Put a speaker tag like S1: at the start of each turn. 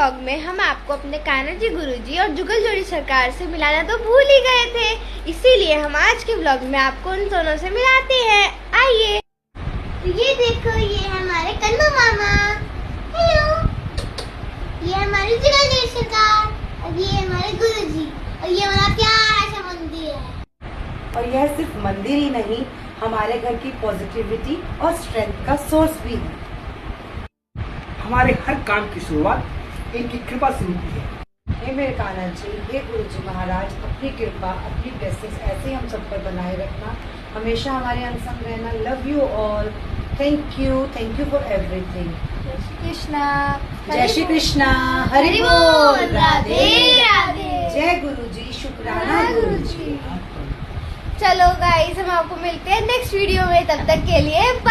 S1: Vlog में हम आपको अपने कान्हा जी गुरुजी और जुगल जोड़ी सरकार से मिलाना तो भूल ही गए थे, इसीलिए हम आज के व्लॉग में आपको उन दोनों से मिलाते हैं। आइए।
S2: तो ये देखो, ये हमारे कन्नू मामा। हेलो। ये हमारी जुगल जोड़ी सरकार और ये हमारे गुरुजी और ये हमारा प्यारा सा मंदिर है।
S3: और यह सिर्फ मंदिर ही नहीं, हमारे घर की पॉजिटिविटी और स्ट्रेंथ का सोर्स भी है।
S4: हमारे हर काम की शुरुआत इनकी कृपा से होती है।
S3: हे मेरे कान्हा जी, हे गुरु जी महाराज, अपनी कृपा, अपनी ब्लेसिंग्स ऐसे ही हम सब पर बनाए रखना, हमेशा हमारे अंग संग रहना। Love you all. Thank you for everything.
S1: जय श्री कृष्णा।
S3: जय श्री कृष्णा। हरि बोल। राधे राधे। जय गुरु जी। शुक्राना गुरु जी।
S1: चलो गाइस, हम आपको मिलते हैं नेक्स्ट वीडियो में, तब तक के लिए बाय।